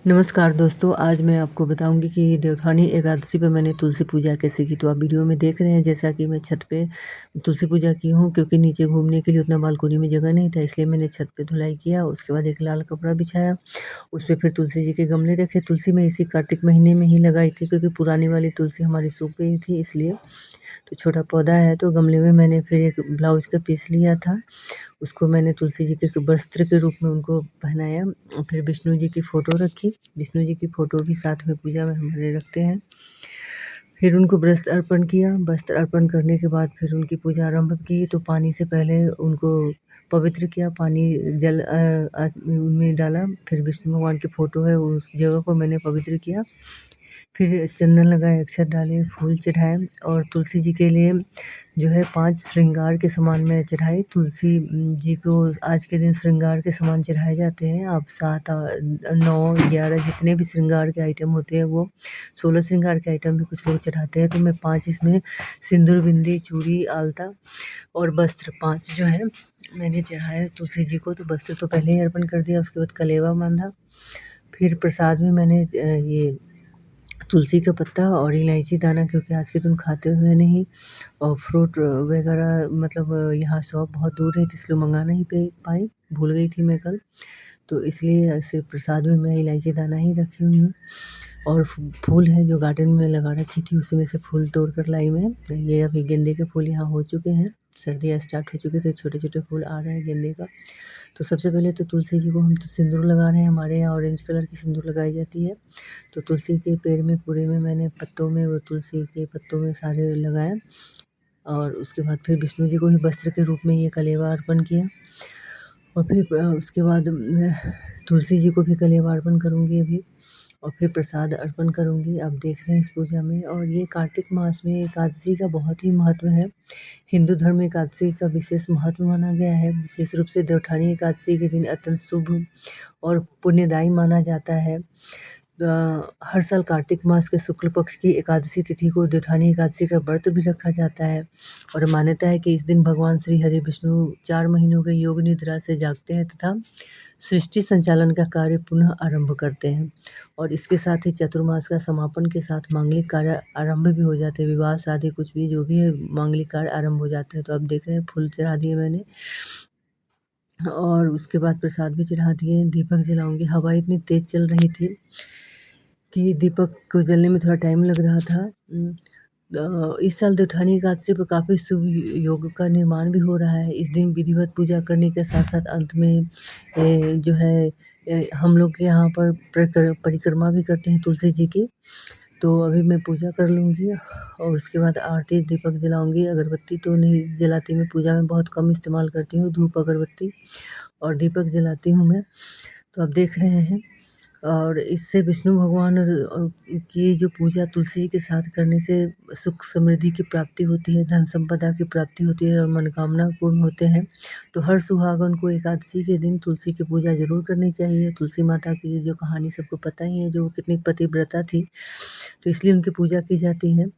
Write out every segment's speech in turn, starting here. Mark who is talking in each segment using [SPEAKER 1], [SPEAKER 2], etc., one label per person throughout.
[SPEAKER 1] नमस्कार दोस्तों, आज मैं आपको बताऊंगी कि देवउठानी एकादशी पे मैंने तुलसी पूजा कैसे की। तो आप वीडियो में देख रहे हैं जैसा कि मैं छत पे तुलसी पूजा की हूँ, क्योंकि नीचे घूमने के लिए उतना बालकोनी में जगह नहीं था, इसलिए मैंने छत पे धुलाई किया। उसके बाद एक लाल कपड़ा बिछाया, उस पर फिर तुलसी जी के गमले रखे। तुलसी मैं इसी कार्तिक महीने में ही लगाई थी, क्योंकि पुरानी वाली तुलसी हमारी सूख गई थी, इसलिए। तो छोटा पौधा है, तो गमले में मैंने फिर एक ब्लाउज का पीस लिया था, उसको मैंने तुलसी जी के वस्त्र के रूप में उनको पहनाया। फिर विष्णु जी की फ़ोटो रखी, विष्णु जी की फ़ोटो भी साथ में पूजा में हमारे रखते हैं। फिर उनको वस्त्र अर्पण किया। वस्त्र अर्पण करने के बाद फिर उनकी पूजा आरंभ की। तो पानी से पहले उनको पवित्र किया, पानी जल उनमें डाला। फिर विष्णु भगवान की फ़ोटो है, उस जगह को मैंने पवित्र किया। फिर चंदन लगाए, अक्षत डाले, फूल चढ़ाए, और तुलसी जी के लिए जो है 5 श्रृंगार के सामान मैं चढ़ाई। तुलसी जी को आज के दिन श्रृंगार के सामान चढ़ाए जाते हैं। आप 7, 9, 11 जितने भी श्रृंगार के आइटम होते हैं, वो 16 श्रृंगार के आइटम भी कुछ लोग चढ़ाते हैं। तो मैं 5 इसमें सिंदूर, बिंदी, चूड़ी, आलता और वस्त्र 5 जो है मैंने चढ़ाया तुलसी जी को। तो वस्त्र तो पहले ही अर्पण कर दिया, उसके बाद कलेवा बांधा। फिर प्रसाद में मैंने ये तुलसी का पत्ता और इलायची दाना, क्योंकि आज के दिन खाते हुए नहीं, और फ्रूट वगैरह, मतलब यहाँ शॉप बहुत दूर है, तो इसलिए मंगा नहीं पाई, भूल गई थी मैं कल। तो इसलिए सिर्फ प्रसाद में मैं इलायची दाना ही रखी हुई हूँ। और फूल है जो गार्डन में लगा रखी थी, उसी में से फूल तोड़ कर लाई मैं। ये अभी गेंदे के फूल यहाँ हो चुके हैं, सर्दियाँ स्टार्ट हो चुकी, तो छोटे छोटे फूल आ रहे हैं गेंदे का। तो सबसे पहले तो तुलसी जी को हम तो सिंदूर लगा रहे हैं। हमारे यहाँ ऑरेंज कलर की सिंदूर लगाई जाती है। तो तुलसी के पेड़ में पूरे में मैंने पत्तों में, वो तुलसी के पत्तों में सारे लगाए। और उसके बाद फिर विष्णु जी को ही वस्त्र के रूप में ये कलेवा अर्पण किया। और फिर उसके बाद तुलसी जी को भी कलेवा अर्पण करूँगी अभी, और फिर प्रसाद अर्पण करूँगी। आप देख रहे हैं इस पूजा में। और ये कार्तिक मास में एकादशी का बहुत ही महत्व है। हिंदू धर्म में एकादशी का विशेष महत्व माना गया है। विशेष रूप से देवउठानी एकादशी के दिन अत्यंत शुभ और पुण्यदायी माना जाता है। हर साल कार्तिक मास के शुक्ल पक्ष की एकादशी तिथि को देवउठानी एकादशी का व्रत भी रखा जाता है। और मान्यता है कि इस दिन भगवान श्री हरि विष्णु 4 महीनों के योग निद्रा से जागते हैं तथा सृष्टि संचालन का कार्य पुनः आरंभ करते हैं। और इसके साथ ही चतुर्मास का समापन के साथ मांगलिक कार्य आरंभ भी हो जाते हैं। विवाह, शादी, कुछ भी जो भी है, मांगलिक कार्य आरंभ हो जाता है। तो आप देख रहे हैं फूल चढ़ा दिए मैंने, और उसके बाद प्रसाद भी चढ़ा दिए। दीपक जलाऊंगी। हवा इतनी तेज़ चल रही थी कि दीपक को जलने में थोड़ा टाइम लग रहा था। इस साल देवउठानी एकादशी पर काफ़ी शुभ योग का निर्माण भी हो रहा है। इस दिन विधिवत पूजा करने के साथ साथ अंत में जो है हम लोग के यहाँ पर परिक्रमा भी करते हैं तुलसी जी की। तो अभी मैं पूजा कर लूँगी, और उसके बाद आरती, दीपक जलाऊँगी। अगरबत्ती तो नहीं जलाती, मैं पूजा में बहुत कम इस्तेमाल करती हूँ, धूप अगरबत्ती, और दीपक जलाती हूँ मैं। तो आप देख रहे हैं। और इससे विष्णु भगवान की जो पूजा तुलसी जी के साथ करने से सुख समृद्धि की प्राप्ति होती है, धन संपदा की प्राप्ति होती है, और मनोकामना पूर्ण होते हैं। तो हर सुहागन को एकादशी के दिन तुलसी की पूजा ज़रूर करनी चाहिए। तुलसी माता की जो कहानी सबको पता ही है, जो कितनी पतिव्रता थी, तो इसलिए उनकी पूजा की जाती है।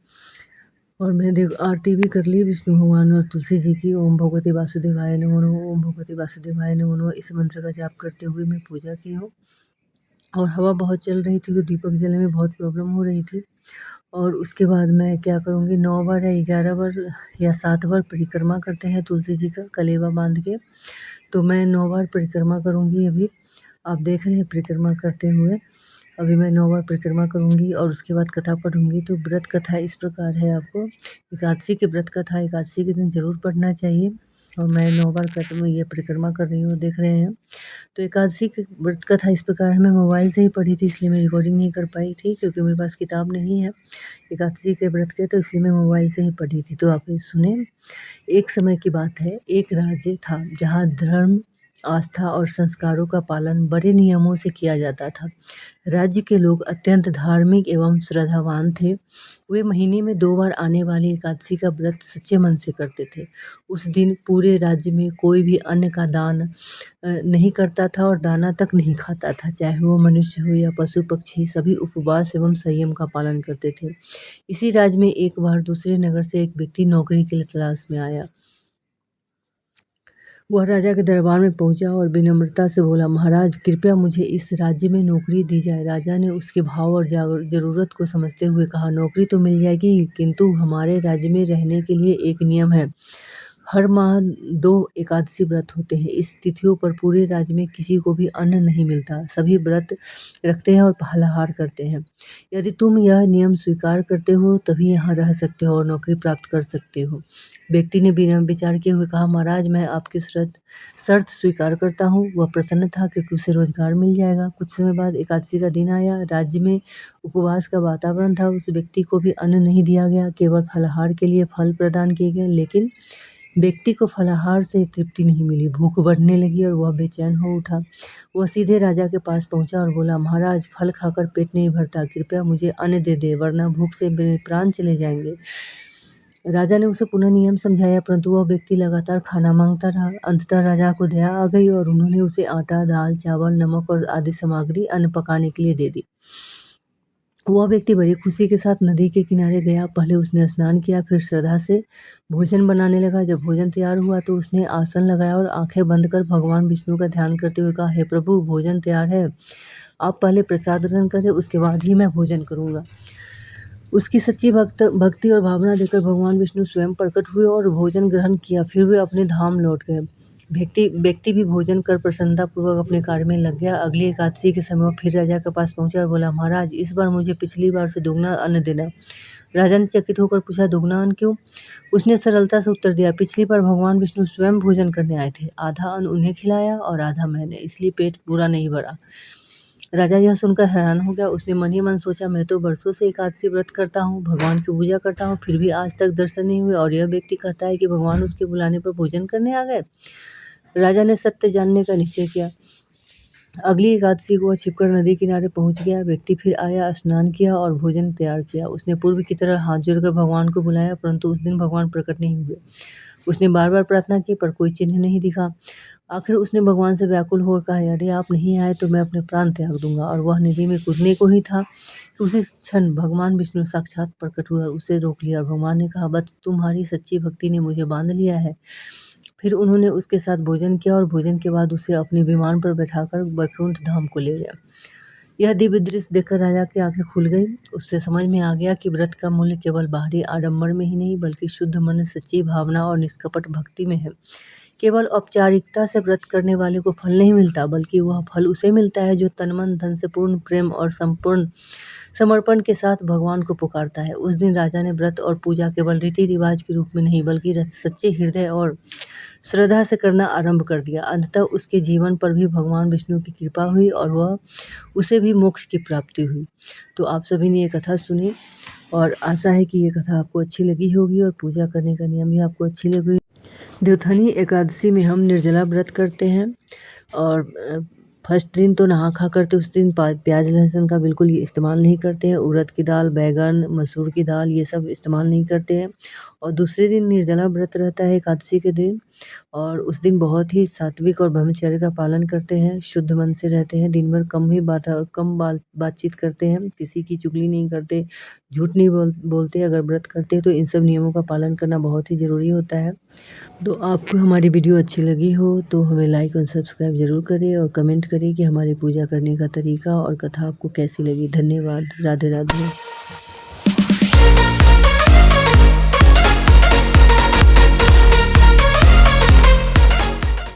[SPEAKER 1] और मैं आरती भी कर ली विष्णु भगवान और तुलसी जी की। ओम भगवती वासुदेवाय नमो नमः, ओम भगवती वासुदेवाय नमो नमः, इस मंत्र का जाप करते हुए मैं पूजा की हूँ। और हवा बहुत चल रही थी, तो दीपक जलने में बहुत प्रॉब्लम हो रही थी। और उसके बाद मैं क्या करूँगी, 9 बार या 11 बार या 7 बार परिक्रमा करते हैं तुलसी जी का कलेवा बांध के। तो मैं 9 बार परिक्रमा करूँगी अभी। आप देख रहे हैं परिक्रमा करते हुए। अभी मैं 9 बार परिक्रमा करूँगी, और उसके बाद कथा पढ़ूँगी। तो व्रत कथा इस प्रकार है, आपको एकादशी की व्रत कथा एकादशी के दिन ज़रूर पढ़ना चाहिए। और मैं 9 बार ये परिक्रमा कर रही हूँ, देख रहे हैं। तो एकादशी की व्रत कथा इस प्रकार है। मैं मोबाइल से ही पढ़ी थी, इसलिए मैं रिकॉर्डिंग नहीं कर पाई थी, क्योंकि मेरे पास किताब नहीं है एकादशी के व्रत के, तो इसलिए मैं मोबाइल से ही पढ़ी थी। तो आप ये सुने। एक समय की बात है, एक राज्य था जहाँ धर्म, आस्था और संस्कारों का पालन बड़े नियमों से किया जाता था। राज्य के लोग अत्यंत धार्मिक एवं श्रद्धावान थे। वे महीने में 2 बार आने वाली एकादशी का व्रत सच्चे मन से करते थे। उस दिन पूरे राज्य में कोई भी अन्न का दान नहीं करता था, और दाना तक नहीं खाता था। चाहे वो मनुष्य हो या पशु पक्षी, सभी उपवास एवं संयम का पालन करते थे। इसी राज्य में एक बार दूसरे नगर से एक व्यक्ति नौकरी के लिए तलाश में आया। वह राजा के दरबार में पहुंचा और विनम्रता से बोला, महाराज कृपया मुझे इस राज्य में नौकरी दी जाए। राजा ने उसके भाव और जरूरत को समझते हुए कहा, नौकरी तो मिल जाएगी, किंतु हमारे राज्य में रहने के लिए एक नियम है। हर माह 2 एकादशी व्रत होते हैं। इस तिथियों पर पूरे राज्य में किसी को भी अन्न नहीं मिलता। सभी व्रत रखते हैं और फलाहार करते हैं। यदि तुम यह नियम स्वीकार करते हो तभी यहाँ रह सकते हो और नौकरी प्राप्त कर सकते हो। व्यक्ति ने बिना विचार किए हुए कहा, महाराज मैं आपकी शर्त स्वीकार करता हूँ। वह प्रसन्न था क्योंकि उसे रोजगार मिल जाएगा। कुछ समय बाद एकादशी का दिन आया। राज्य में उपवास का वातावरण था। उस व्यक्ति को भी अन्न नहीं दिया गया, केवल फलाहार के लिए फल प्रदान किए गए। लेकिन व्यक्ति को फलाहार से तृप्ति नहीं मिली। भूख बढ़ने लगी और वह बेचैन हो उठा। वह सीधे राजा के पास पहुंचा और बोला, महाराज फल खाकर पेट नहीं भरता, कृपया मुझे अन्न दे दे, वरना भूख से मेरे प्राण चले जाएंगे। राजा ने उसे पुनः नियम समझाया, परंतु वह व्यक्ति लगातार खाना मांगता रहा। अंततः राजा को दया आ गई और उन्होंने उसे आटा, दाल, चावल, नमक और आदि सामग्री अन्न पकाने के लिए दे दी। वह व्यक्ति बड़ी खुशी के साथ नदी के किनारे गया। पहले उसने स्नान किया, फिर श्रद्धा से भोजन बनाने लगा। जब भोजन तैयार हुआ तो उसने आसन लगाया और आंखें बंद कर भगवान विष्णु का ध्यान करते हुए कहा, हे प्रभु, भोजन तैयार है, आप पहले प्रसाद ग्रहण करें, उसके बाद ही मैं भोजन करूंगा। उसकी सच्ची भक्ति और भावना देखकर भगवान विष्णु स्वयं प्रकट हुए और भोजन ग्रहण किया। फिर वे अपने धाम लौट गए। व्यक्ति भी भोजन कर प्रसन्नतापूर्वक अपने कार्य में लग गया। अगली एकादशी के समय फिर राजा के पास पहुंचा और बोला, महाराज इस बार मुझे पिछली बार से दुगना अन्न देना। राजा ने चकित होकर पूछा, दुगना अन्न क्यों? उसने सरलता से उत्तर दिया, पिछली बार भगवान विष्णु स्वयं भोजन करने आए थे, आधा अन्न उन्हें खिलाया और आधा मैंने, इसलिए पेट पूरा नहीं भरा। राजा यह सुनकर हैरान हो गया। उसने मन ही मन सोचा, मैं तो बरसों से एकादशी व्रत करता हूँ, भगवान की पूजा करता हूँ, फिर भी आज तक दर्शन नहीं हुए, और यह व्यक्ति कहता है कि भगवान उसके बुलाने पर भोजन करने आ गए। राजा ने सत्य जानने का निश्चय किया। अगली एकादशी को वह छिपकर नदी किनारे पहुंच गया। व्यक्ति फिर आया, स्नान किया और भोजन तैयार किया। उसने पूर्व की तरह हाथ जोड़कर भगवान को बुलाया, परंतु उस दिन भगवान प्रकट नहीं हुए। उसने बार बार प्रार्थना की पर कोई चिन्ह नहीं दिखा। आखिर उसने भगवान से व्याकुल होकर कहा, यदि आप नहीं आए तो मैं अपने प्राण त्याग दूंगा। और वह नदी में कूदने को ही था कि उसी क्षण भगवान विष्णु साक्षात प्रकट हुआ और उसे रोक लिया। भगवान ने कहा, बस तुम्हारी सच्ची भक्ति ने मुझे बांध लिया है। फिर उन्होंने उसके साथ भोजन किया और भोजन के बाद उसे अपने विमान पर बैठाकर वैकुंठ धाम को ले गया। यह दिव्य दृश्य देखकर राजा की आंखें खुल गई। उससे समझ में आ गया कि व्रत का मूल्य केवल बाहरी आडंबर में ही नहीं, बल्कि शुद्ध मन, सच्ची भावना और निष्कपट भक्ति में है। केवल औपचारिकता से व्रत करने वाले को फल नहीं मिलता, बल्कि वह फल उसे मिलता है जो तन मन धन से पूर्ण प्रेम और संपूर्ण समर्पण के साथ भगवान को पुकारता है। उस दिन राजा ने व्रत और पूजा केवल रीति रिवाज के रूप में नहीं, बल्कि सच्चे हृदय और श्रद्धा से करना आरंभ कर दिया। अंततः उसके जीवन पर भी भगवान विष्णु की कृपा हुई और वह उसे भी मोक्ष की प्राप्ति हुई। तो आप सभी ने ये कथा सुनी और आशा है कि ये कथा आपको अच्छी लगी होगी और पूजा करने का नियम भी आपको अच्छी लगी। देवउठानी एकादशी में हम निर्जला व्रत करते हैं और फर्स्ट दिन तो नहा खा करते, उस दिन प्याज लहसुन का बिल्कुल ये इस्तेमाल नहीं करते हैं। उड़द की दाल, बैगन, मसूर की दाल ये सब इस्तेमाल नहीं करते हैं। और दूसरे दिन निर्जला व्रत रहता है एकादशी के दिन, और उस दिन बहुत ही सात्विक और ब्रह्मचर्य का पालन करते हैं, शुद्ध मन से रहते हैं, दिन भर कम बातचीत करते हैं, किसी की चुगली नहीं करते, झूठ नहीं बोलते। अगर व्रत करते हैं तो इन सब नियमों का पालन करना बहुत ही ज़रूरी होता है। तो आपको हमारी वीडियो अच्छी लगी हो तो हमें लाइक और सब्सक्राइब ज़रूर करें और कमेंट करें कि हमारी पूजा करने का तरीका और कथा आपको कैसी लगी। धन्यवाद। राधे राधे।